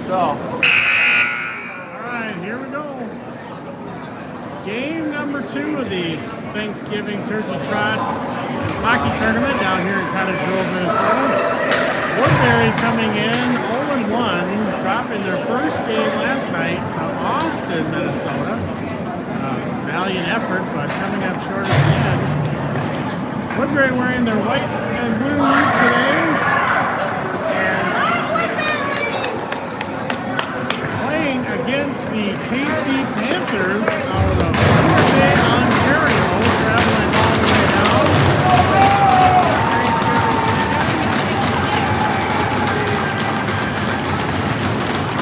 so. All right, here we go. Game number 2 of the Thanksgiving Turkey Trot Hockey Tournament down here in Cottage Grove, Minnesota. Woodbury coming in 0-1, dropping their first game last night to Austin, Minnesota. Valiant effort, but coming up short at the end. Woodbury wearing their white and blues today. Playing against the KC Panthers out of Woodbury, Ontario, traveling all the way down.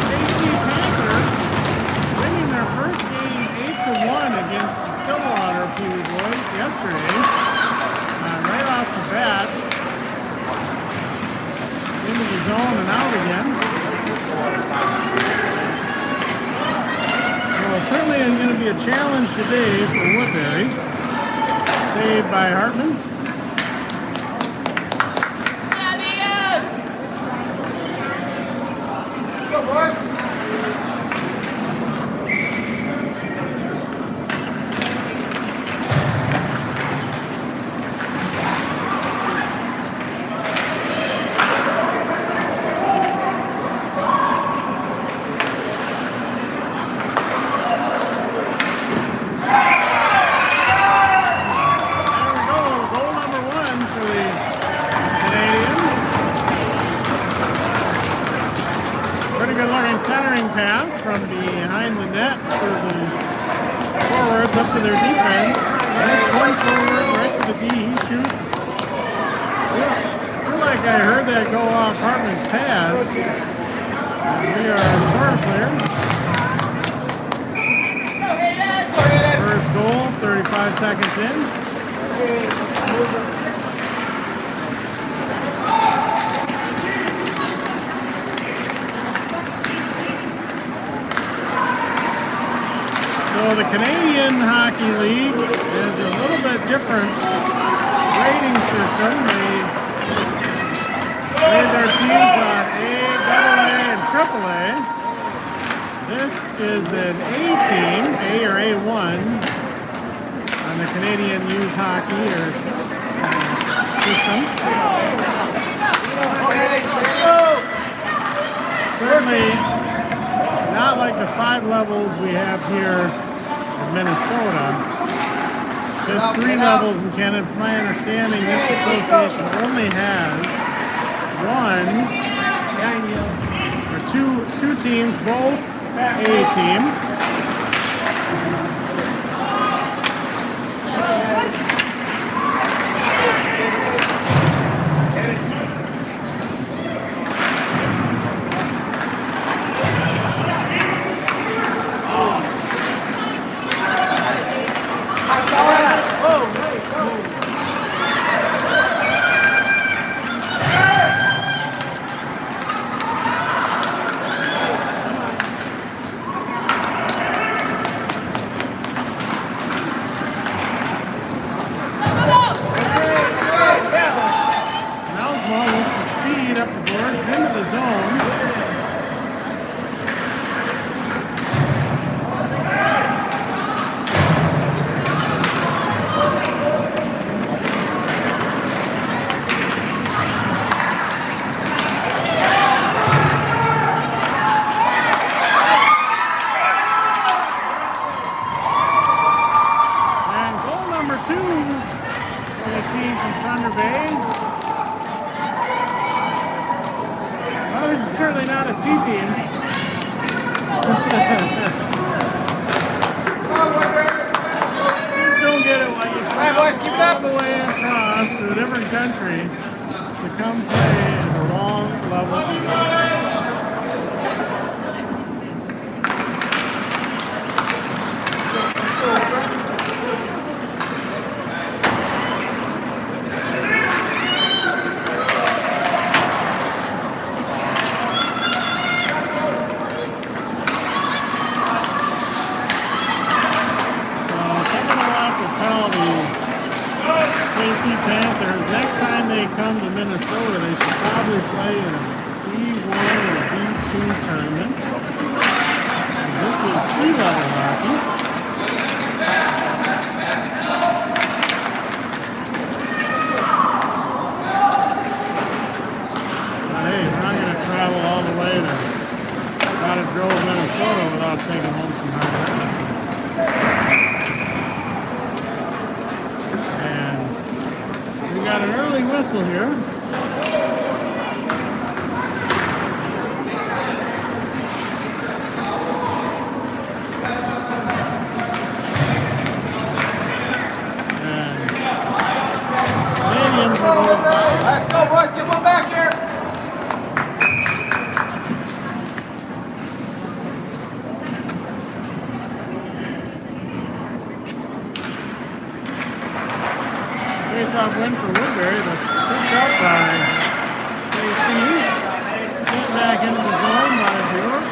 KC Panthers winning their first game 8-1 against the Stillwater Pee Wee Boys yesterday. Right off the bat, into the zone and out again. So certainly it's going to be a challenge today for Woodbury. Saved by Hartman. Go, boy. Centering pass from behind the net to the forwards up to their defense. Nice point forward right to the D. He shoots. Yeah, I feel like I heard that go off Hartman's pads. We are short clear. First goal, 35 seconds in. So the Canadian Hockey League is a little bit different rating system. They grade their teams on A, AA, and AAA. This is an A team, A or A1, on the Canadian Youth Hockey or system. Certainly not like the 5 levels we have here in Minnesota. Just 3 levels in Canada. From my understanding, this association only has two teams, both A teams. Certainly not a C team. Just don't get it while you travel all the way across to a different country to come play at the wrong level of hockey. Panthers, next time they come to Minnesota, they should probably play in a B1 or a B2 school tournament. This is sea level hockey. But hey, we're not going to travel all the way to Cottage Grove, Minnesota without taking home some hard rock. And we got an early whistle here. Let's go, boys. Get one back here. Face-off win for Woodbury, but picked up by KC. Sent back into the zone by Bjork.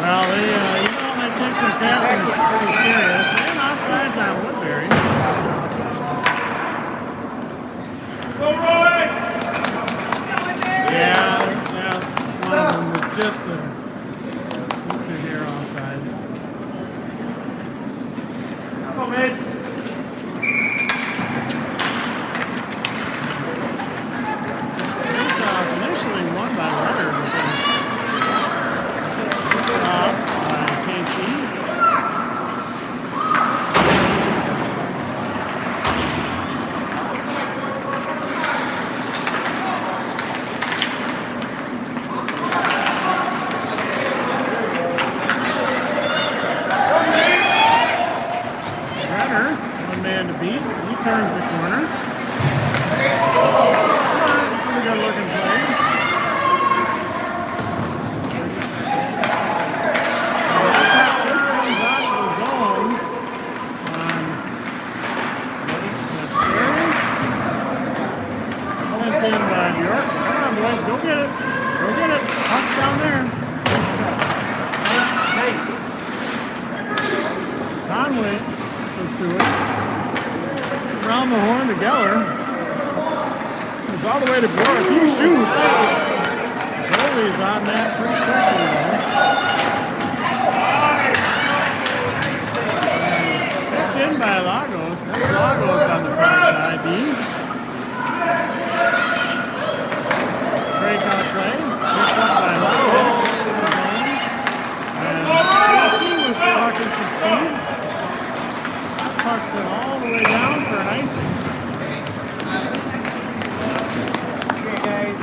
Well, they take their captains pretty serious. And offsides on Woodbury. Yeah, one of them was just a hair offside. Come on, man. Face-off initially won by Rutter, but then picked off by KC. To beat. He turns the corner. Pretty good looking play. That just comes out of the zone. Sent in by York. Come on, boys, go get it. Go get it. Puck's down there. Conway pursuing. Around the horn to Geller. It's all the way to Bjork. He shoots. Goalie's on that pretty quickly though. Picked in by Lagos. That's Lagos on the far side. Break on play. Picked up by Lagos. And KC with puck and some speed. Pucks it all the way down for an icing. Okay, guys.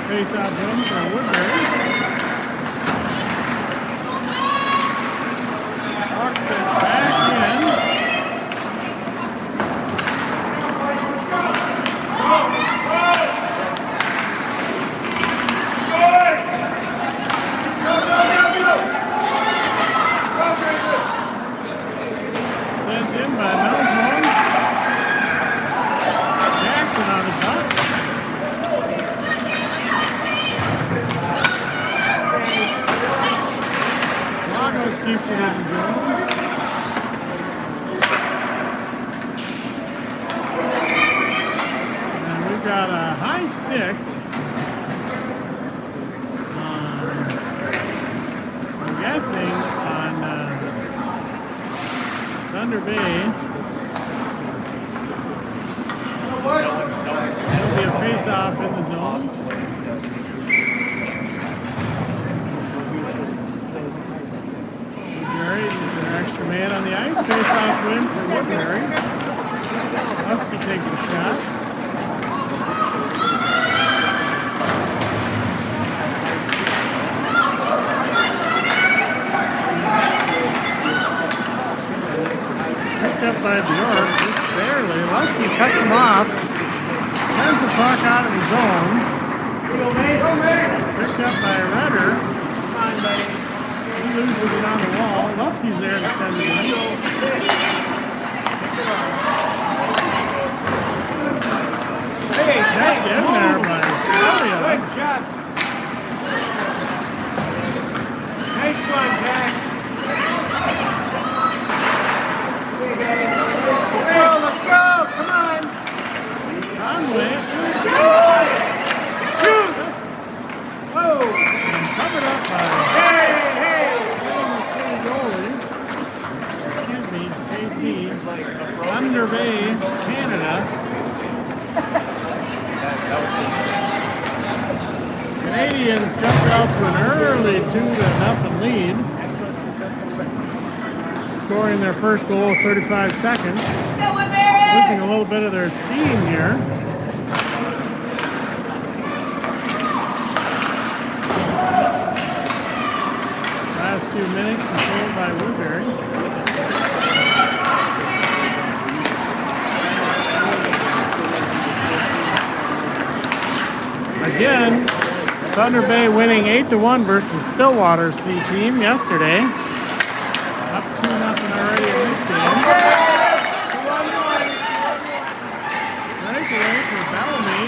Face-off win for Woodbury. Puck sent back in. Sent in by Melsmore. Jackson on the puck. Keeps it in the zone. And we've got a high stick. I'm guessing on Thunder Bay. It'll be a face-off in the zone. Extra man on the ice. Face-off win for Woodbury. Husky takes a shot. Picked up by Bjork, just barely. Husky cuts him off. Sends the puck out of the zone. Go, man! Picked up by Redder. Come on, buddy. He loses it on the wall. Lusky's there to send it in. Hey, Kept in there by Celia. good job. Nice one, Jack. Let's go. Come on. Conway. Shoot. Whoa. Covered up by Hey. city goalie. Excuse me, KC. Thunder Bay, Canada. Canadians jumped out to an early 2-0 lead, scoring their first goal in 35 seconds. Losing a little bit of their steam here. Last few minutes controlled by Woodbury. Again, Thunder Bay winning 8-1 versus Stillwater C team yesterday. Up 2-0 already in this game. Breakaway for Bellamy.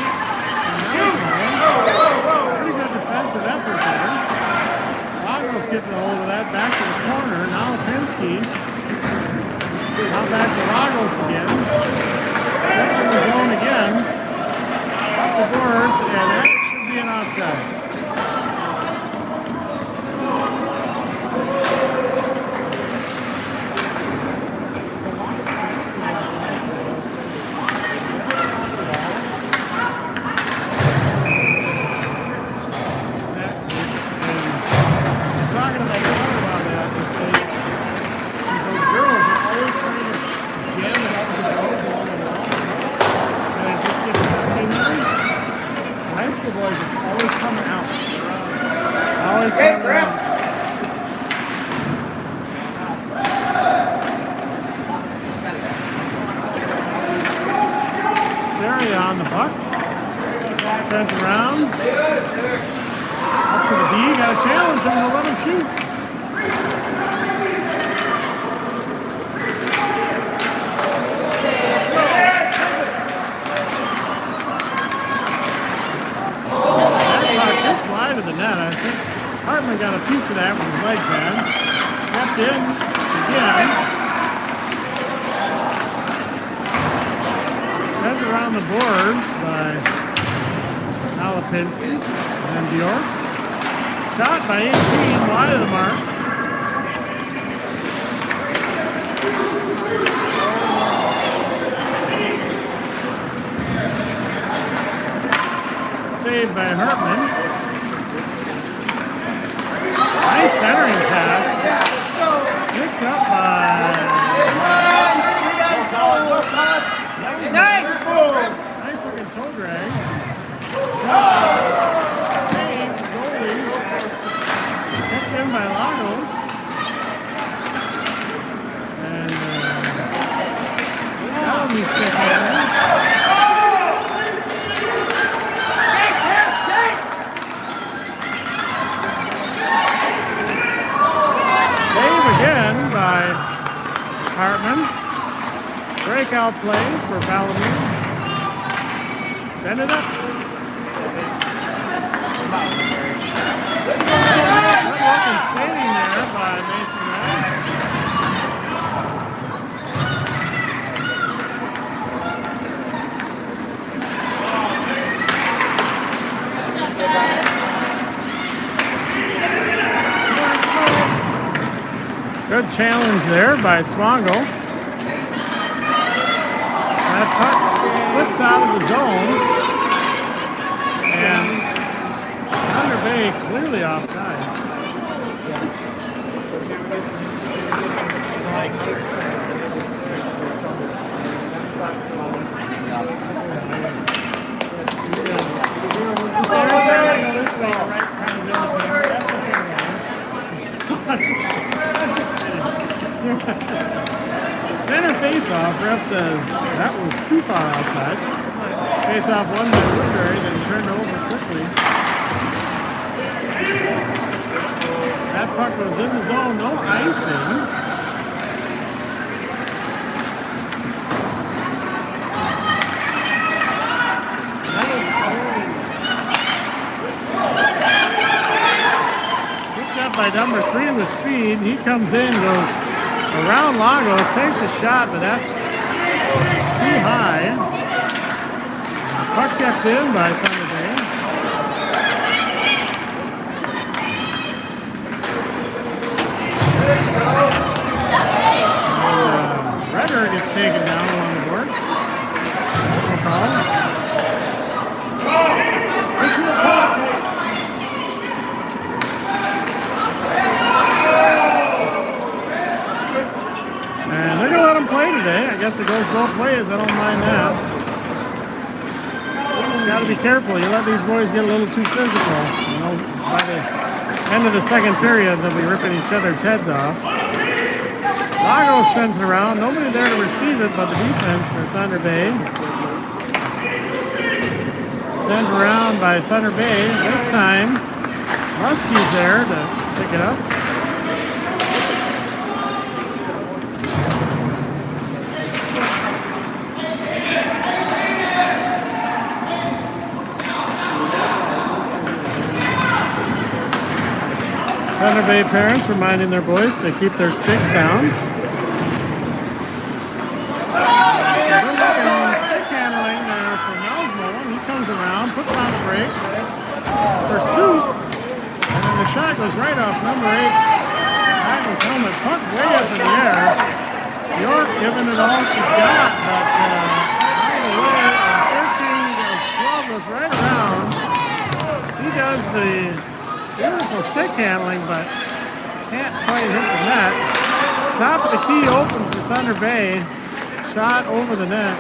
Pretty good defensive effort there. Lagos gets a hold of that back to the corner. Now Lipinski. Now back to Lagos again. Up in the zone again. Off the boards, and that should be an offside. On the puck. Sent around. Up to the D. Got a challenge him to let him shoot. That puck just wide of the net. I think Hartman got a piece of that with his leg pad. Stepped in again. Sent around the boards by Lipinski and Bjork. Shot by 18, wide of the mark. Saved by Hartman. Nice centering pass. Picked up by... Nice looking toe drag. Save, goalie. Kept in by Lagos. And Bellamy stick in. Save again by Hartman. Breakout play for Bellamy. Send it up. Good standing there by Mason Rice. Good challenge there by Swango. That puck slips out of the zone, and Thunder Bay clearly offside. Center face-off, ref says that was too far offsides. Face-off won by Woodbury, then turned over quickly. That puck goes in the zone, no icing. Picked up by number 3 with speed. He comes in, goes around Lagos, takes a shot, but that's too high. Puck kept in by Thunder Bay. Redder gets taken down along the board. No problem. And they're going to let him play today. I guess it goes both ways. I don't mind that. You got to be careful. You let these boys get a little too physical. You know, by the end of the second period, they'll be ripping each other's heads off. Lagos sends it around. Nobody there to receive it but the defense for Thunder Bay. Sent around by Thunder Bay. This time, Muskie's there to pick it up. Thunder Bay parents reminding their boys to keep their sticks down. Stick handling there for Nelsmo. He comes around, puts on the brakes. Pursuit. And then the shot goes right off number 8's Magnus helmet. Puck way up in the air. York giving it all she's got, but out of the way. 13 goes 12 goes right around. He does the beautiful stick handling, but can't quite hit the net. Top of the key open for Thunder Bay. Shot over the net.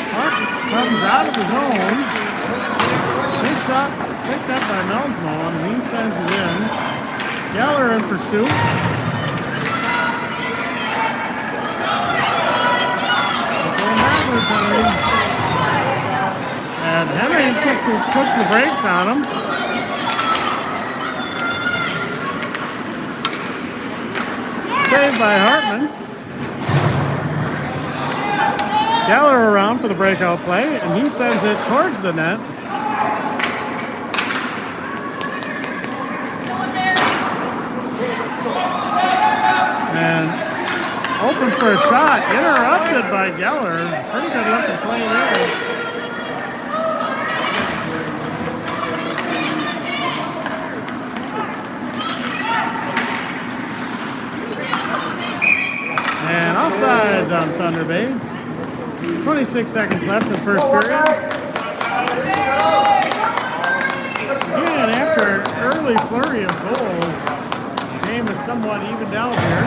Puck comes out of the zone. Picked up by Nelsmo, and he sends it in. Geller in pursuit. And Henry puts the brakes on him. Saved by Hartman. Geller around for the breakout play, and he sends it towards the net. And open for a shot, interrupted by Geller. Pretty good looking play there. And offsides on Thunder Bay. 26 seconds left in the first period. Again, after an early flurry of goals, the game is somewhat evened out here.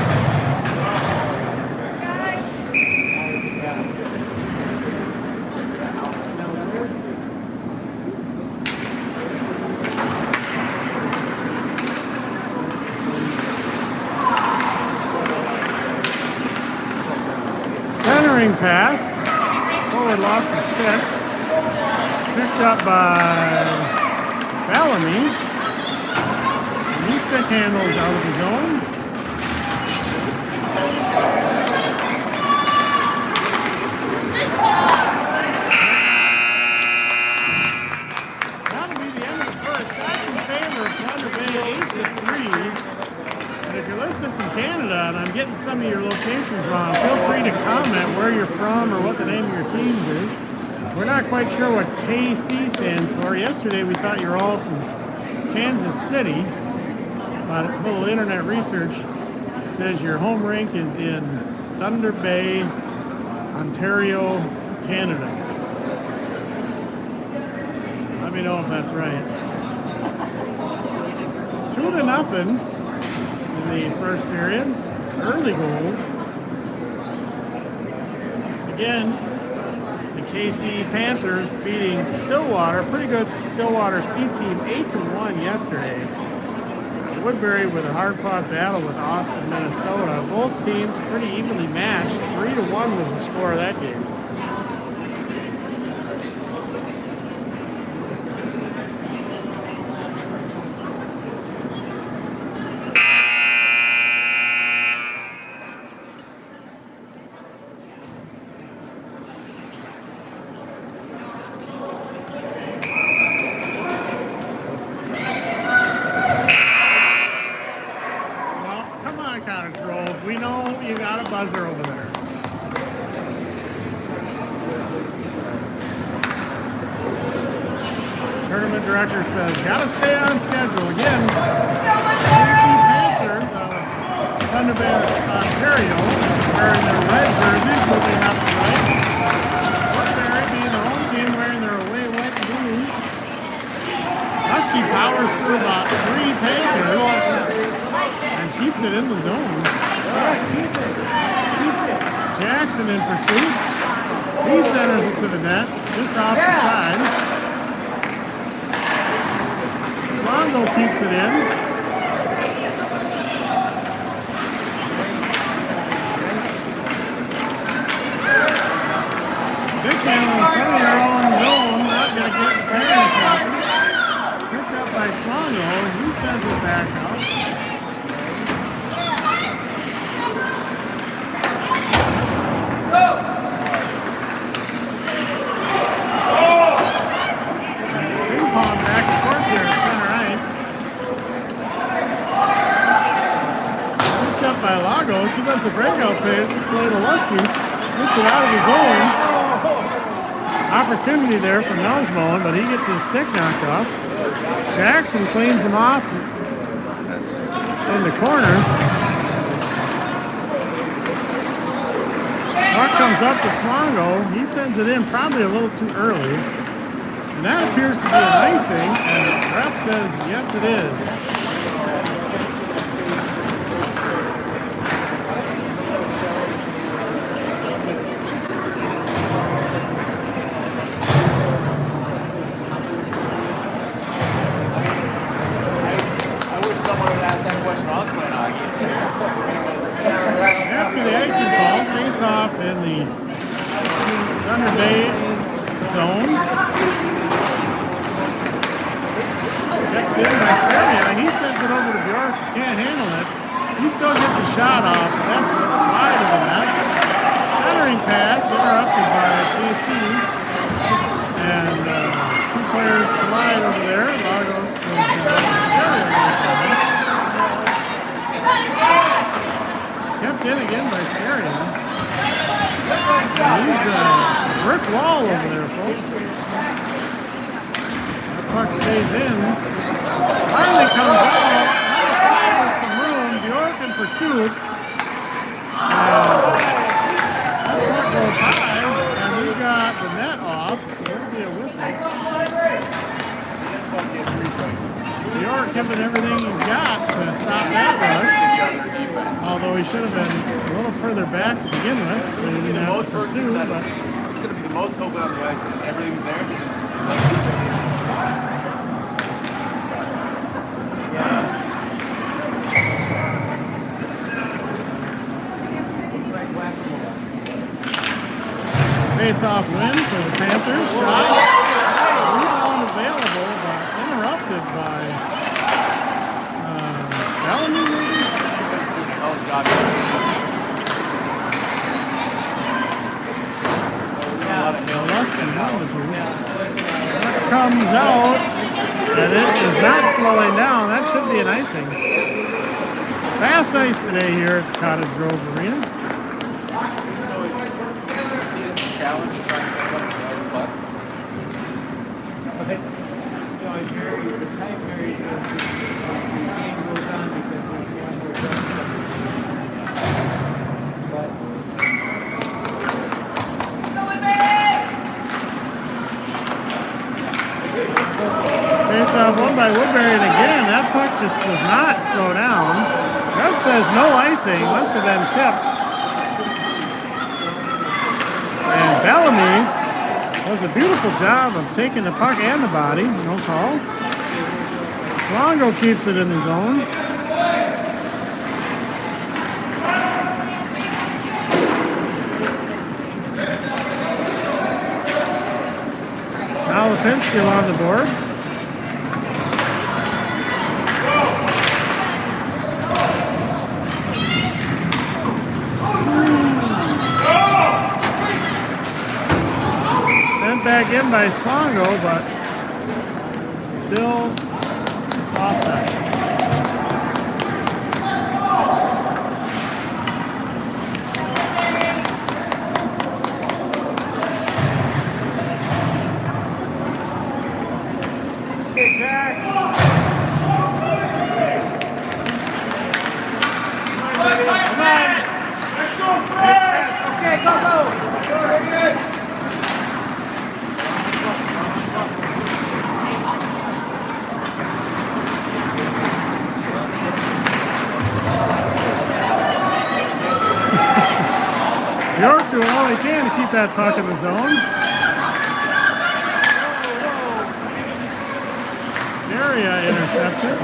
Centering pass. Forward lost the stick. Picked up by Bellamy. And he stick handles out of the zone. That'll be the end of the first. That's in favor of Thunder Bay 8-3. And if you're listening from Canada and I'm getting some of your locations wrong, feel free to comment where you're from or what the name of your teams is. We're not quite sure what KC stands for. Yesterday we thought you were all from Kansas City, but a little internet research says your home rink is in Thunder Bay, Ontario, Canada. Let me know if that's right. 2-0 in the first period. Early goals. Again, the KC Panthers beating Stillwater, pretty good Stillwater C team, 8-1 yesterday. Woodbury with a hard-fought battle with Austin, Minnesota. Both teams pretty evenly matched. 3-1 was the score of that game. Cottage Grove. We know you got a buzzer over there. Tournament director says, gotta stay on schedule. Again, BC Panthers of Thunderbird, Ontario, wearing their red jerseys, moving up to right. Woodbury being the home team, wearing their away white blues. Husky powers through about 3 Panthers and keeps it in the zone. Jackson in pursuit. He centers it to the net, just off the side. Longo keeps it in. Stick handle in front of your own zone, not going to get the parents happen. Picked up by Slongo. He sends it back out. Ping pong back and forth here at center ice. Picked up by Lagos. He does the breakout play to Lusky. Gets it out of his zone. Opportunity there for Nelsmone, but he gets his stick knocked off. Jackson cleans him off in the corner. Puck comes up to Slongo. He sends it in probably a little too early. And that appears to be an icing, and the ref says, yes, it is. After the icing ball, face off in the Thunder Bay zone. Kept in by Stereo, and he sends it over to Bjork. Can't handle it. He still gets a shot off, but that's wide of the net. Centering pass interrupted by KC. And two players collide over there. Lagos and Stereo. Kept in again by Stereo. And he's a brick wall over there, folks. That puck stays in. Finally comes out. With some room. Bjork in pursuit. And that puck goes high. And we got the net off. So there'll be a whistle. Bjork giving everything he's got to stop that rush. Although he should have been a little further back to begin with, so he didn't have to pursue. But it's going to be the most open on the ice because everything's there. Face-off win for the Panthers. Shot. Rebound available, but interrupted by Bellamy, maybe? Comes out, and it is not slowing down. That should be an icing. Fast ice today here at Cottage Grove Arena. Challenge to try and pick up the ice puck. The time period the game goes on because there's one more jump. Face-off won by Woodbury, and again, that puck just does not slow down. Ref says no icing, must have been tipped. And Bellamy does a beautiful job of taking the puck and the body, no call. Slongo keeps it in the zone. Now Lipinski on the boards. Sent back in by Slongo, but still offside. York doing all he can to keep that puck in the zone. Area intercepts it.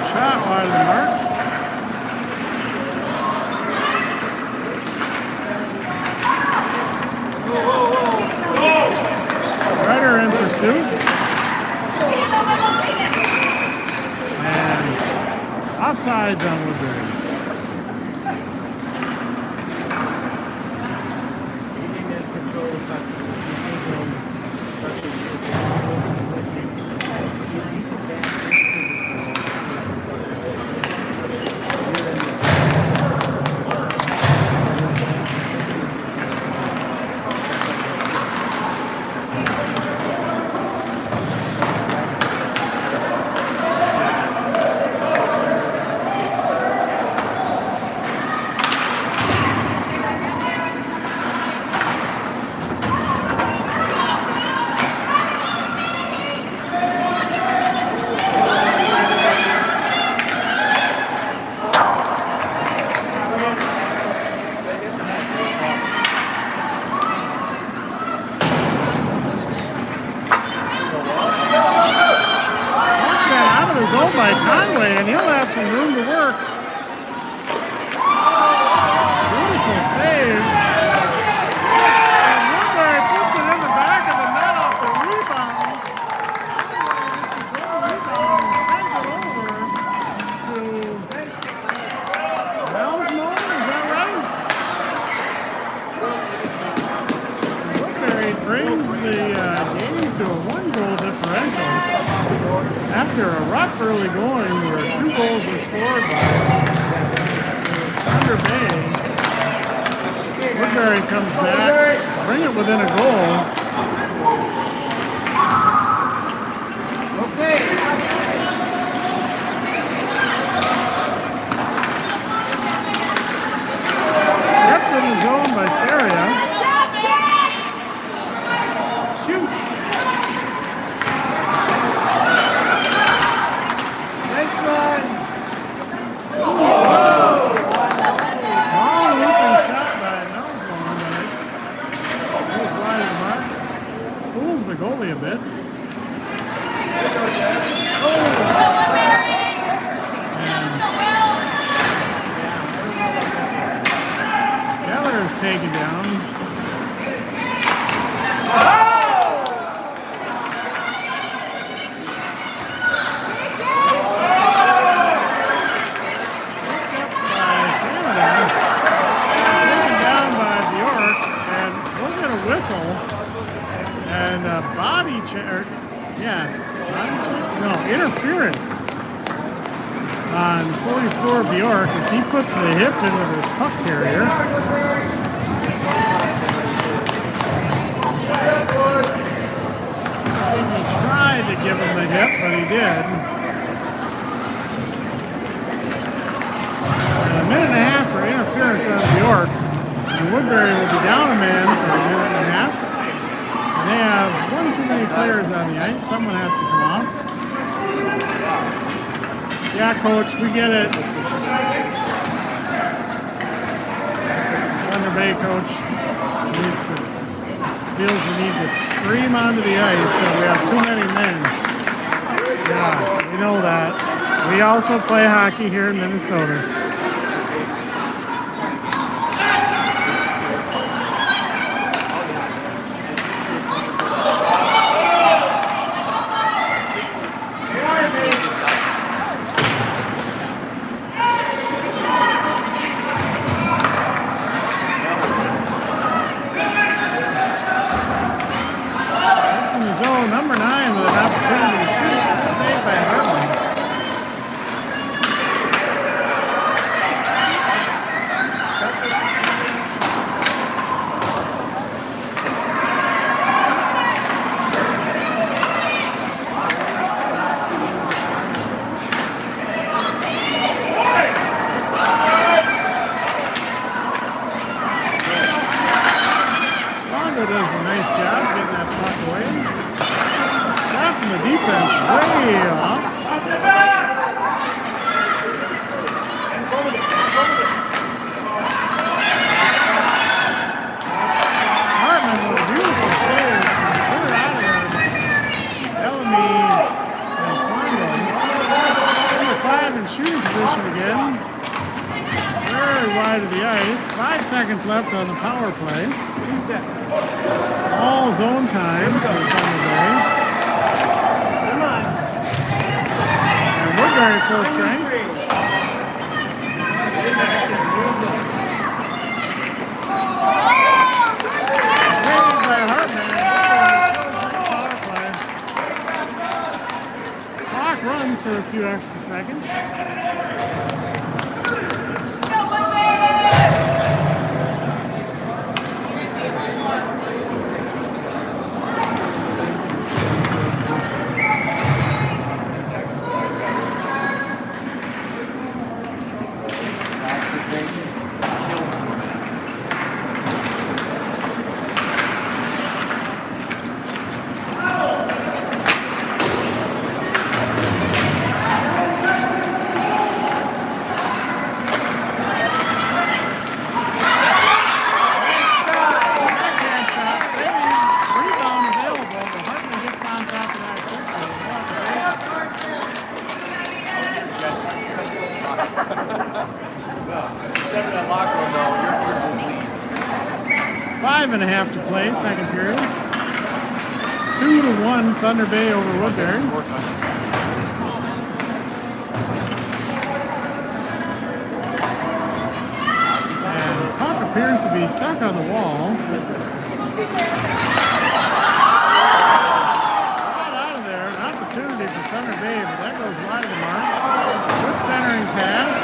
Shot wide of the mark. Ryder in pursuit. And offsides on Woodbury. Owned by Conway, and he'll have some room to work. Beautiful save. And Woodbury puts it in the back of the net off the rebound. Rebound sends it over to Melsmo, is that right? Woodbury brings the game to a 1-goal differential. After a rough early going where 2 goals were scored by Thunder Bay, Woodbury comes back, bring it within a goal. Okay. Left in the zone by Steria. Shoot! Goalie a bit. Keller is taken down. Taken down by Bjork, and we'll get a whistle. And body check, yes, body check, no, interference on 44 Bjork as he puts the hip into the puck carrier. I think he tried to give him the hip, but he did. And a minute and a half for interference on Bjork. And Woodbury will be down a man for a minute and a half. They have one too many players on the ice. Someone has to come off. Yeah, coach, we get it. Thunder Bay coach feels the need to scream onto the ice that we have too many men. Yeah, we know that. We also play hockey here in Minnesota. Number 9 with an opportunity to shoot. Saved by Hartman. the defense way off. Hartman with a beautiful save. Put it out of there. Bellamy and Swindle. Number 5 in shooting position again. Very wide of the ice. 5 seconds left on the power play. 2 seconds. All zone time for Thunder Bay. Come on. And Woodbury full strength. 23. Saved by Hartman. Power play. Clock runs for a few extra seconds. Five and a half to play, second period. 2-1 Thunder Bay over Woodbury. And the puck appears to be stuck on the wall. Right out of there, an opportunity for Thunder Bay, but that goes wide of the mark. Good centering pass.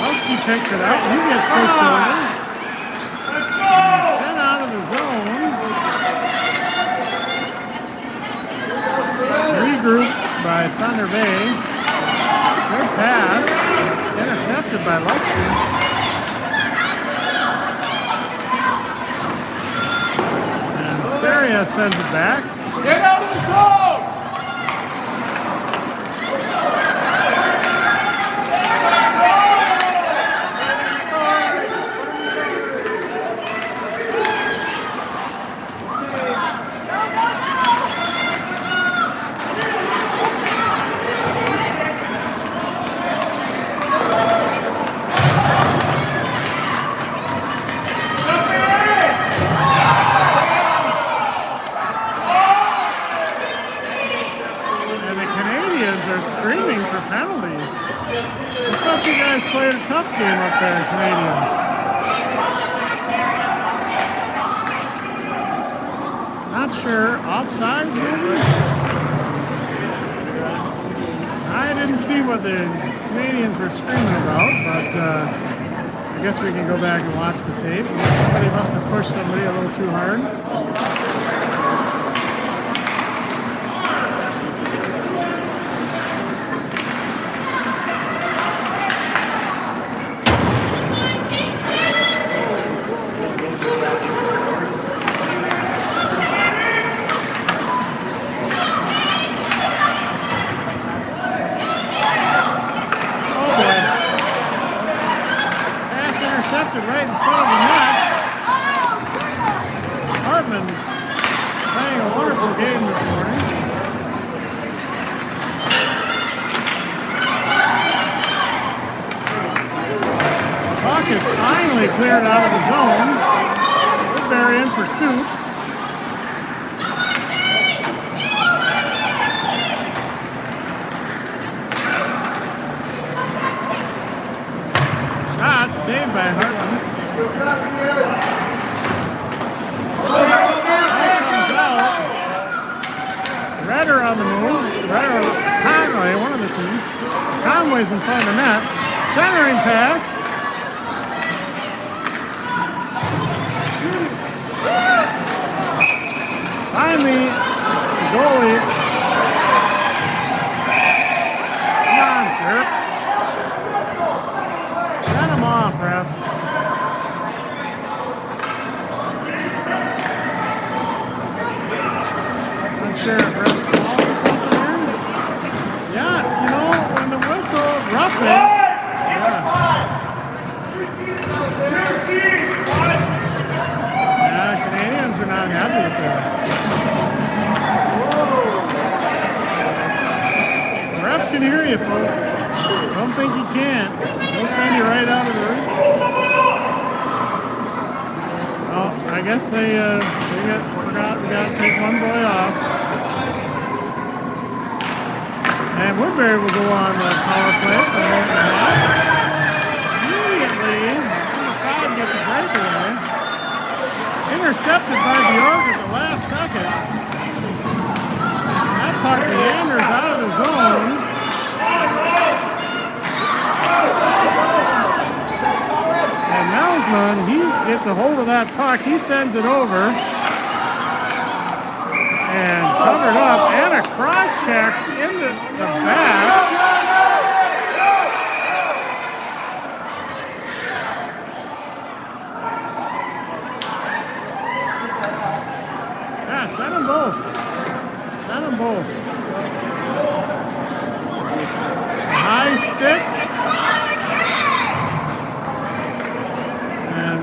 Husky picks it up. He gets pushed over. Sent out of the zone. Regroup by Thunder Bay. Good pass. Intercepted by Lusky. And Steria sends it back. Get out of the zone! Penalties. I thought you guys played a tough game up there in Canadian. Not sure. Offsides maybe? I didn't see what the Canadians were screaming about, but I guess we can go back and watch the tape. Somebody must have pushed somebody a little too hard. Right in front of the net. Hartman playing a wonderful game this morning. Puck is finally cleared out of the zone. Woodbury in pursuit. Shot saved by Hartman. Comes out. Redder on the move. Redder, Conway, one of the two. Conway's in front of the net. Centering pass. Finally, the goalie. Come on, jerks. Shut him off, ref. sure if refs calling something in. Yeah, you know, when the whistle, roughing. Yeah. Yeah, Canadians are not happy with that. The ref can hear you, folks. Don't think he can't. He'll send you right out of the room. Oh, I guess they forgot we got to take one boy off. And Woodbury will go on the power play for a minute and a half. Immediately, number 5 gets a breakaway. Intercepted by Bjork at the last second. That puck meanders out of the zone. And Nelsman, he gets a hold of that puck. He sends it over. And covered up. And a cross check into the back. Yeah, send them both. Send them both. High stick. And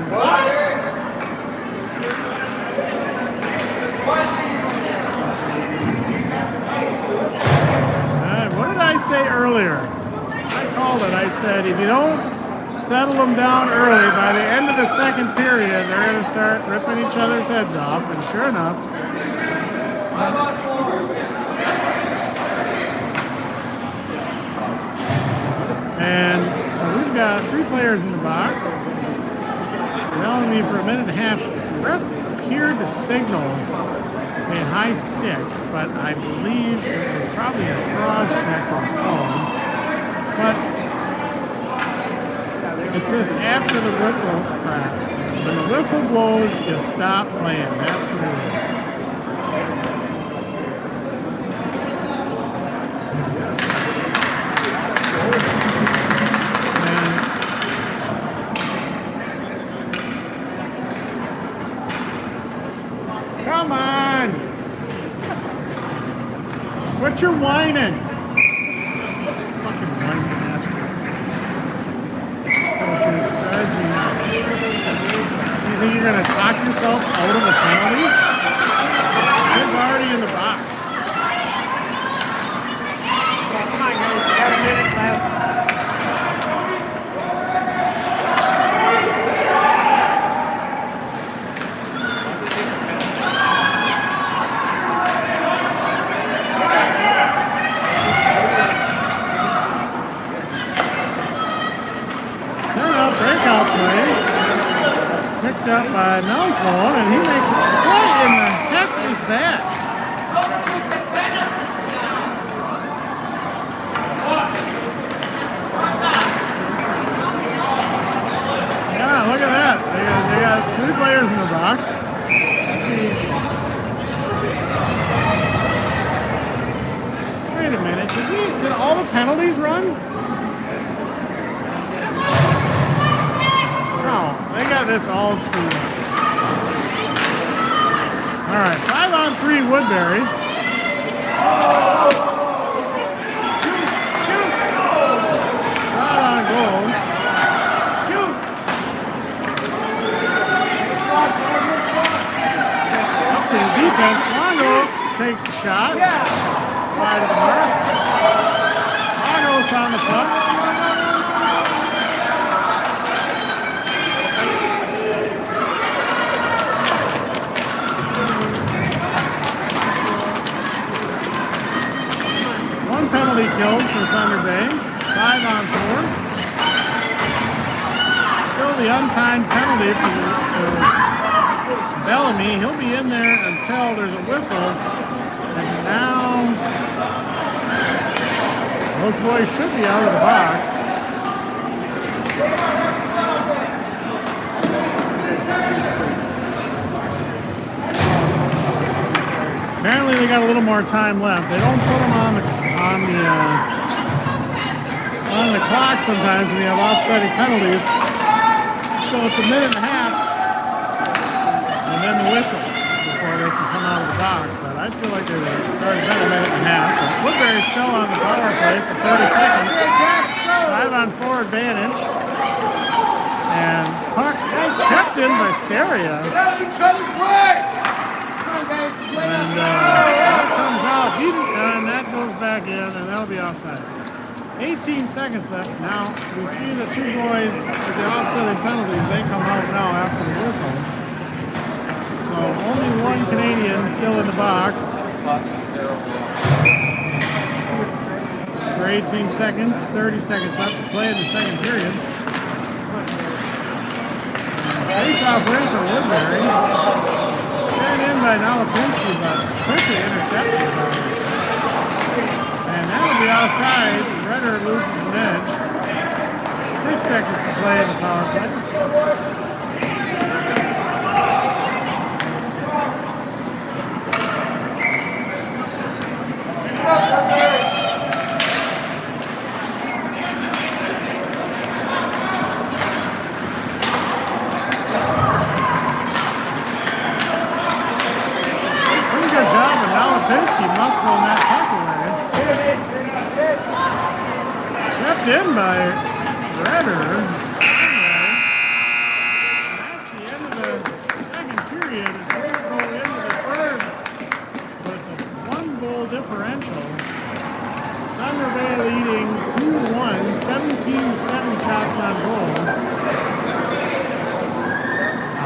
what did I say earlier? I called it. I said if you don't settle them down early, by the end of the second period, they're going to start ripping each other's heads off. And sure enough, and so we've got 3 players in the box. Telling me for a minute and a half, the ref appeared to signal a high stick, but I believe it was probably a cross check that was called. But it's just after the whistle crap. When the whistle blows, you stop playing. That's the rules. Come on! What you whining? Fucking whining asshole. Coaches, drives me nuts. You think you're gonna talk yourself out of a penalty? It's already in the box. Come on, guys. We got a minute left. Breakout play, picked up by Nelsman, and he makes it. What in the heck is that? Yeah, look at that. They got 3 players in the box. Wait a minute, did all the penalties run? They got this all screwed up. All right, 5-on-3 Woodbury. Shot on goal. Up to the defense. Longo takes the shot. Wide of the mark. Longo's on the puck. Penalty killed for Thunder Bay. 5-on-4. Still the untimed penalty for Bellamy. He'll be in there until there's a whistle. And now those boys should be out of the box. Apparently they got a little more time left. They don't put them on the clock sometimes when you have offsetting penalties. So it's a minute and a half, and then the whistle before they can come out of the box, but I feel like it's already been a minute and a half. But Woodbury's still on the power play for 30 seconds. 5-on-4 advantage. And puck kept in by Steria. And that comes out, and that goes back in, and that'll be offside. 18 seconds left. Now, we see the two boys with the offsetting penalties. They come out now after the whistle. So only one Canadian still in the box. For 18 seconds, 30 seconds left to play in the second period. Face-off win for Woodbury. Sent in by Nalapinski, but quickly intercepted. And that'll be offside. Redder loses an edge. 6 seconds to play in the power play. Pretty good job of Nalapinski muscling that puck away. Kept in by Redder. That's the end of the second period. As we go into the third with a 1-goal differential. Thunder Bay leading 2-1, 17-7 shots on goal.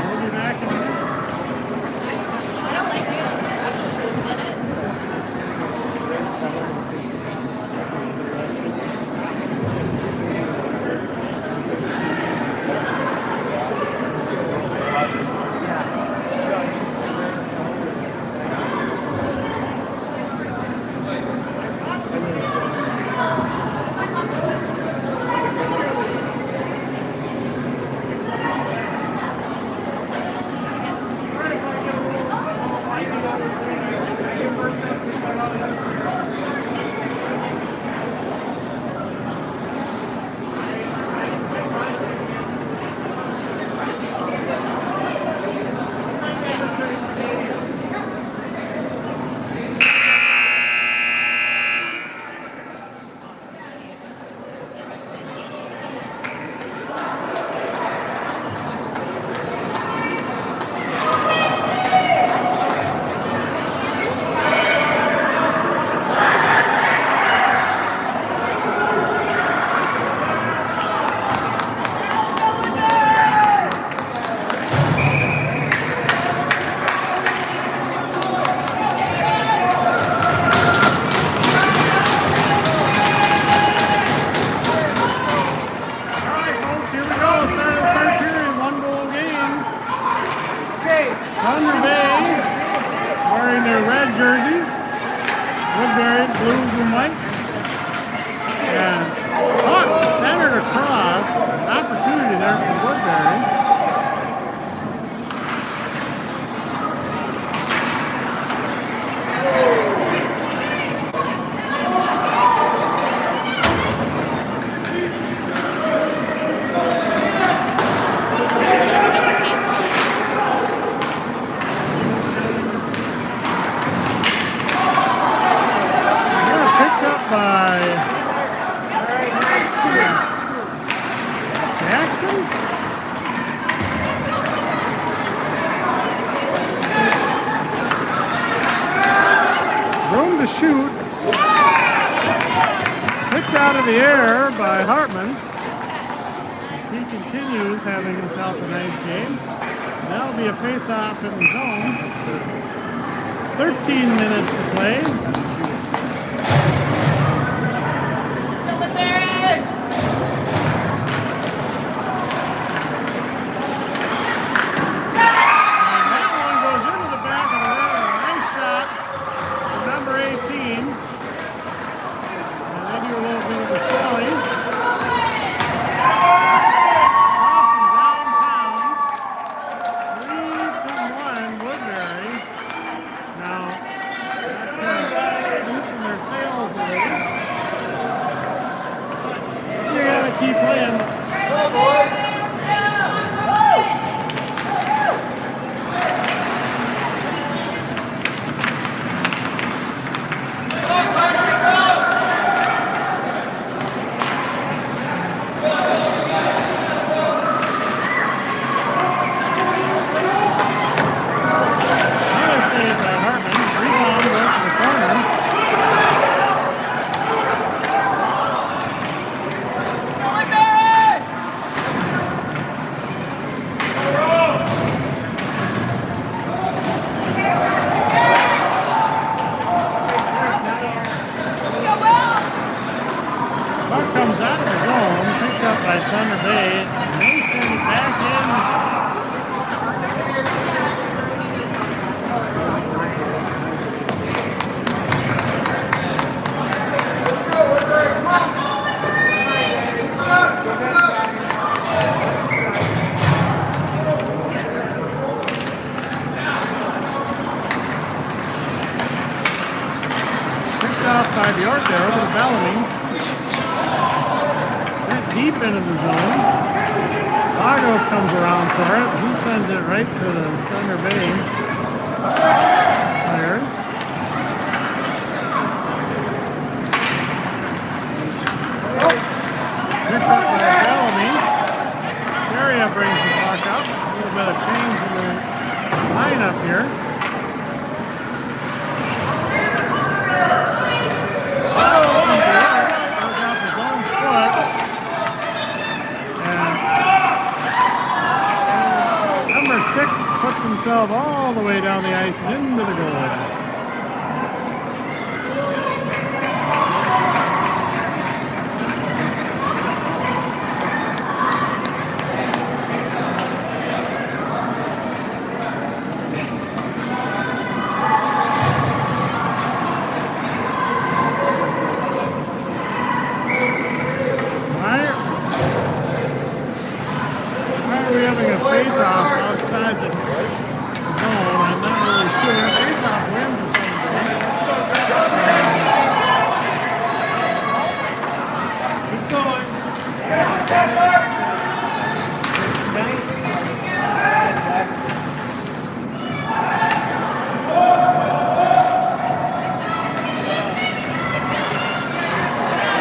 We'll be back in a minute. Thunder Bay wearing their red jerseys, Woodbury blues and whites, and puck centered across. An opportunity there for Woodbury. By Jackson. Room to shoot. Picked out of the air by Hartman. As he continues having himself a nice game. That'll be a face-off in the zone. 13 minutes to play. 5-yard there over to Bellamy. Sent deep into the zone. Lagos comes around for it. He sends it right to the Thunder Bay players. Picked up by Bellamy. Steria brings the puck up. A little bit of change in the lineup here. Goes off his own foot. And number 6 puts himself all the way down the ice and into the goal. Face-off outside the zone. I'm not really sure. Face-off wins. Keep going.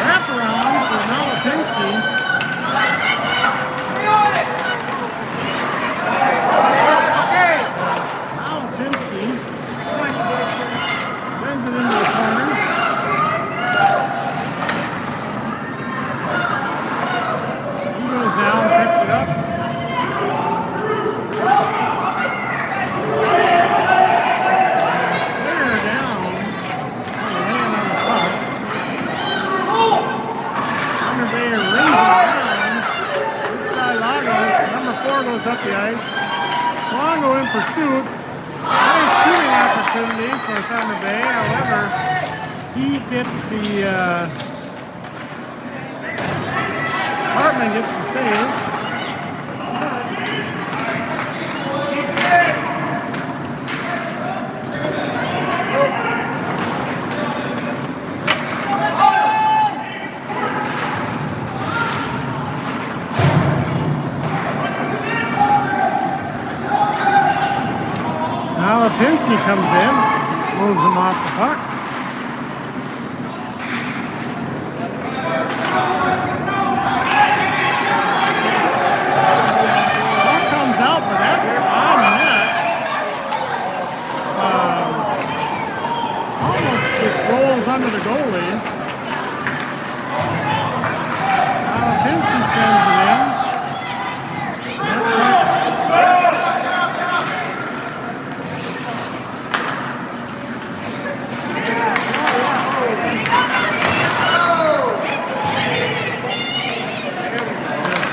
Wrap around for Malapinski. Up the ice. Swallow in pursuit. Nice shooting opportunity for Thunder Bay. However, he gets the Hartman gets the save. Pinsky comes in, moves him off the puck. Puck comes out, but that's on net. Almost just rolls under the goalie. Pinsky sends it in.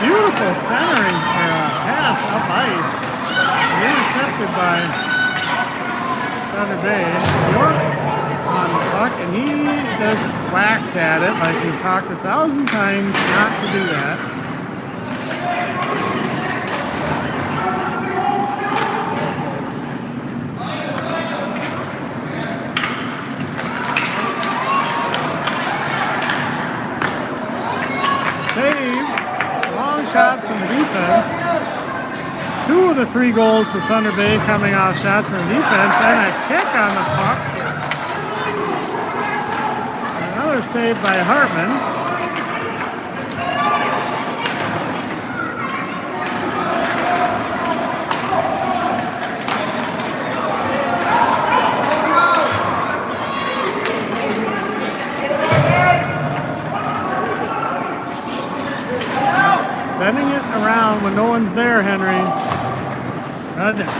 Beautiful centering pass up ice. Intercepted by Thunder Bay. York on the puck, and he just whacks at it like we've talked 1,000 times not to do that. Shot from the defense. 2 of the 3 goals for Thunder Bay coming off shots from the defense, and a kick on the puck. Another save by Hartman. Sending it around when no one's there, Henry. Goodness.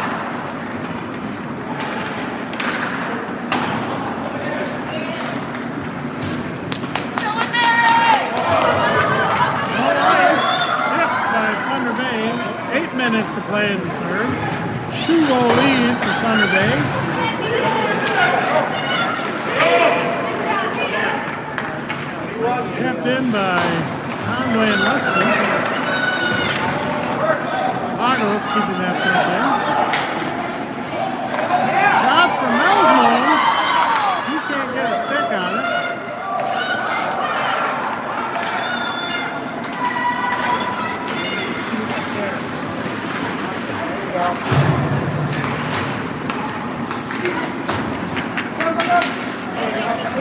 Tipped by Thunder Bay. 8 minutes to play in the third. 2-goal lead for Thunder Bay. Kept in by Conway and Leslie. Lagos keeping that puck in. Shot from Melzone. He can't get a stick on it.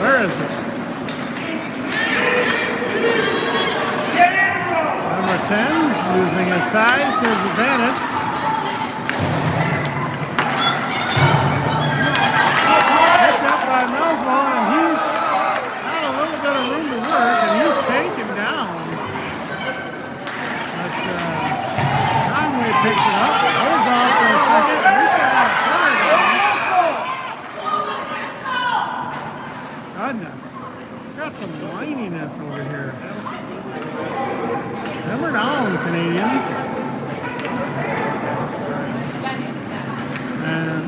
Where is it? Number 10, using his size to his advantage. Picked up by Melsbaum, and he's got a little bit of room to work, and he's taken down. But Conway picks it up, holds off for a second, and we still got a corner down. Goodness. Got some whininess over here. Simmer down, Canadians. And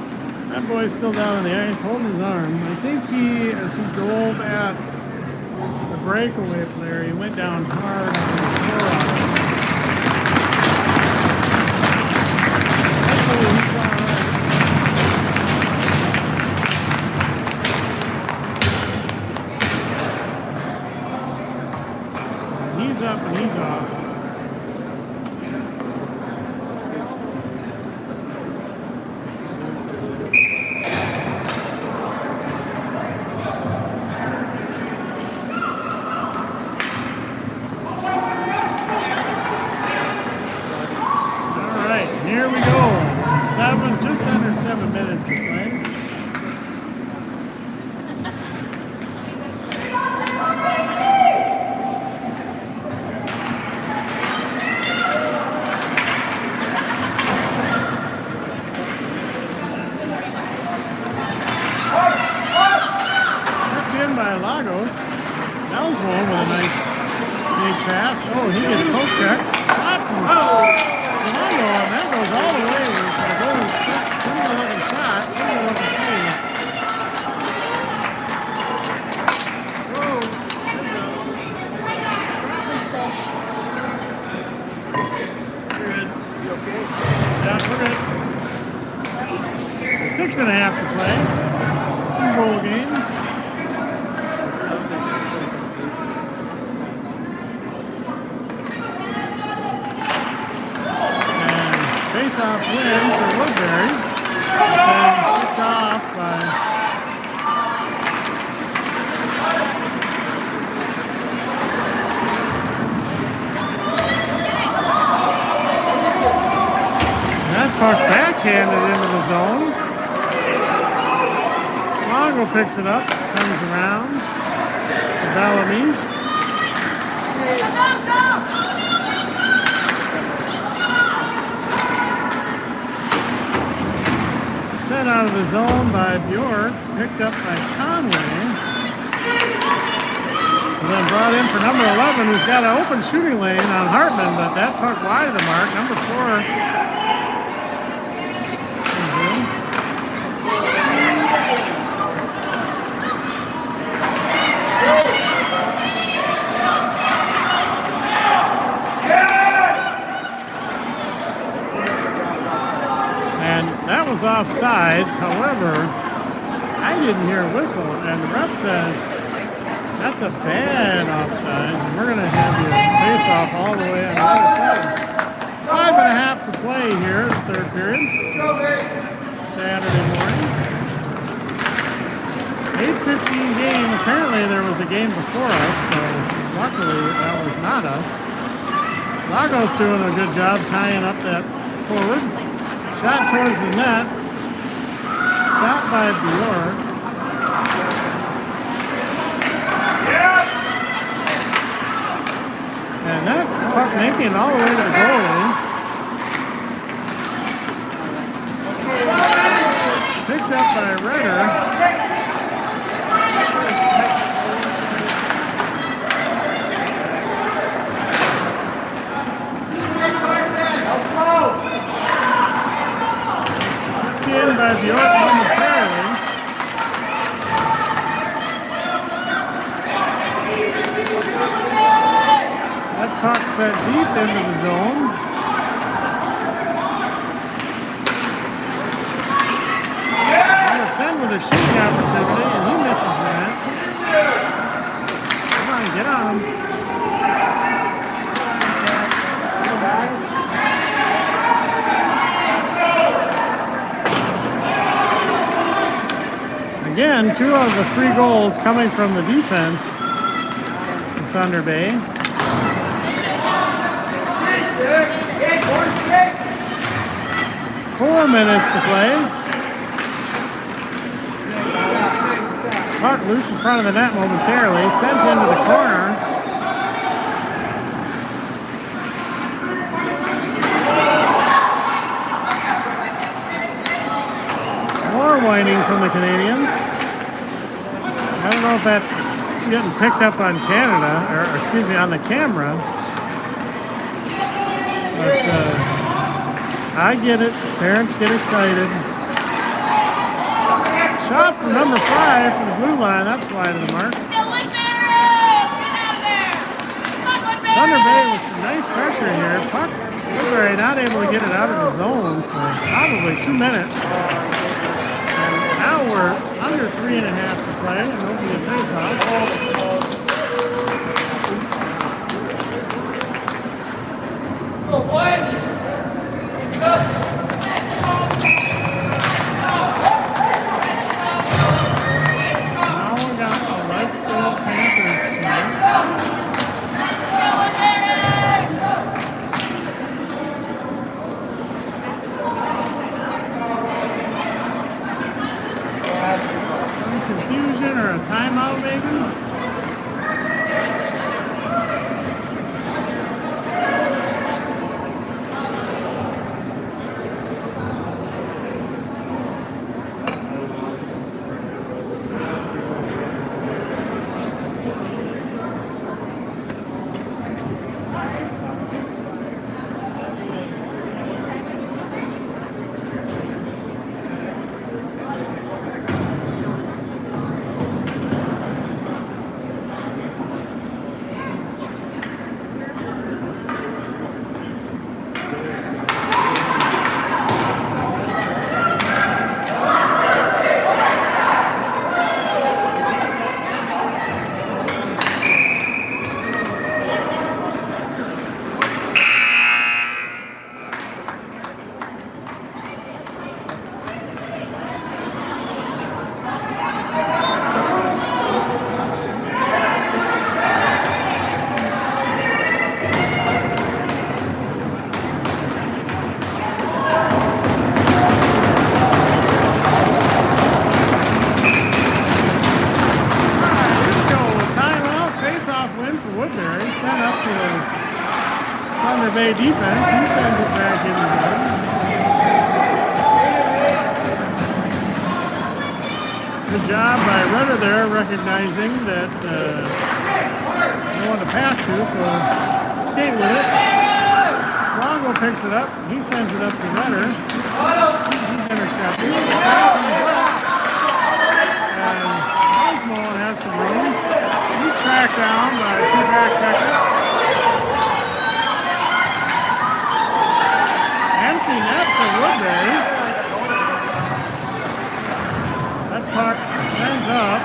that boy's still down on the ice holding his arm. I think he, as he drove at the breakaway player, he went down hard on the score. Hopefully he's all right. He's up and he's off. All right, here we go. Just under 7 minutes to play. By Lagos. Melsbaum with a nice sneak pass. Oh, he gets poke check. Shot from Solano, and that goes all the way. It's a golden shot. Pretty looking shot. Pretty looking save. Whoa. You're good. You okay? Yeah, we're good. 6.5 to play. 2-goal game. Face-off win for Woodbury. And picked off by that puck backhanded into the zone. Slongo picks it up, comes around to Bellamy. Set out of the zone by Bjork, picked up by Conway, and then brought in for number 11, who's got an open shooting lane on Hartman, but that puck wide of the mark. Number 4. That was offsides. However, I didn't hear a whistle, and the ref says that's a bad offside, and we're going to have you face off all the way on the other side. 5.5 to play here, the third period. Saturday morning. 8:15 game. Apparently there was a game before us, so luckily that was not us. Lagos doing a good job tying up that forward. Shot towards the net. Stopped by Bjork. And that puck making it all the way to the goalie. Picked up by Redder. In by Bjork momentarily. That puck set deep into the zone. Number 10 with a shooting opportunity, and he misses that. Come on, get on him. Again, 2 out of the 3 goals coming from the defense in Thunder Bay. 4 minutes to play. Puck loose in front of the net momentarily. Sent into the corner. More whining from the Canadians. I don't know if that's getting picked up on Canada, or excuse me, on the camera. But I get it. Parents get excited. Shot from number 5 from the blue line. That's wide of the mark. Thunder Bay with some nice pressure here. Puck, Woodbury not able to get it out of the zone for probably 2 minutes. And now we're under 3.5 to play, and it'll be a face-off. Go, boys! Go! Confusion or a timeout, maybe? Woodbury sent up to the Thunder Bay defense. He sends it back in his zone. Good job by Rutter there, recognizing that no one to pass to, so skate with it. Swango picks it up. He sends it up to Rutter. He's intercepted. And Osmo has some room. He's tracked down by 2 backpackers. Empty net for Woodbury. That puck sends up.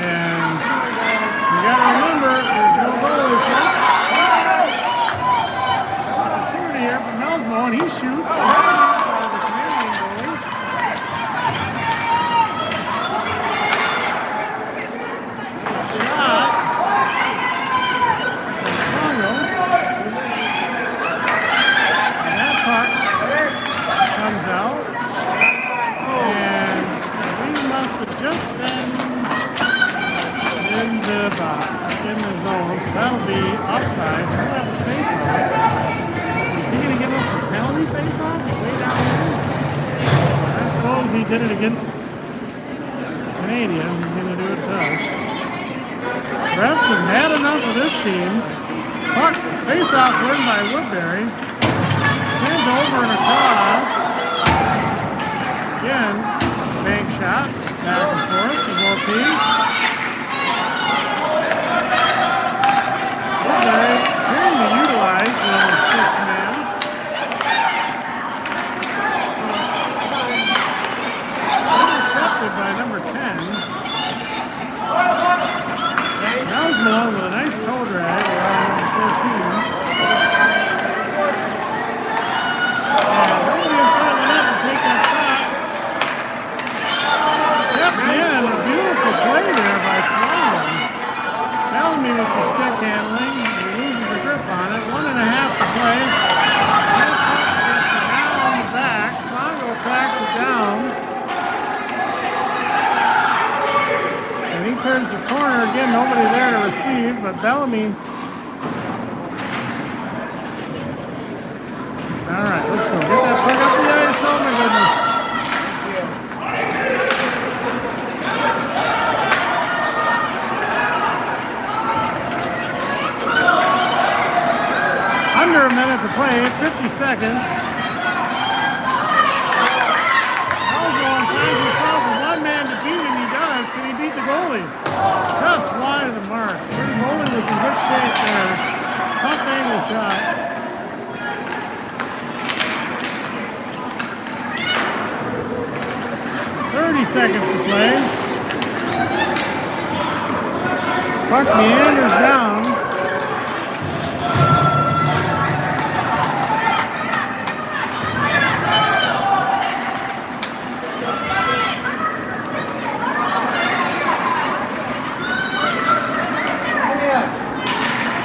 And you got to remember, there's no goalie kick. Opportunity here from Osmo, and he shoots. Just been in the zone, so that'll be offside. We'll have a face-off. Is he going to give us a penalty face-off way down there? I suppose he did it against the Canadians. He's going to do it to us. Refs have had enough of this team. Puck face-off win by Woodbury. Sent over and across. Again, bank shots. Back and forth for both teams. Woodbury appearing to utilize the 6th man. Intercepted by number 10. Osmo with a nice toe drag around number 14. And nobody in front of the net to take that shot. tucked in. A beautiful play there by Sloan. Bellamy with some stick handling. He loses a grip on it. 1.5 to play. Down the back. Slongo tracks it down. And he turns the corner. Again, nobody there to receive, but Bellamy. All right, let's go. Get that puck up the ice. Oh, my goodness. Under a minute to play, 50 seconds. Osborne finds himself with one man to beat, and he does. Can he beat the goalie? Just wide of the mark. The goalie was in good shape there. Tough angle shot. 30 seconds to play. Puck meanders down.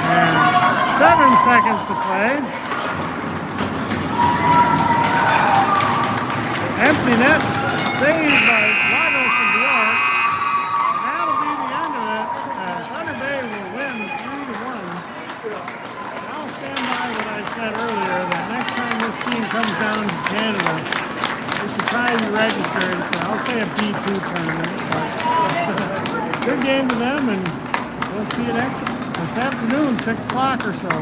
And 7 seconds to play. Empty net. Saved by Lagos and Bjork. And that'll be the end of it. Thunder Bay will win 3-1. I'll stand by what I said earlier that next time this team comes down to Canada, they should probably be registered for, I'll say, a B2 tournament. But good game to them, and we'll see you this afternoon, 6 o'clock or so.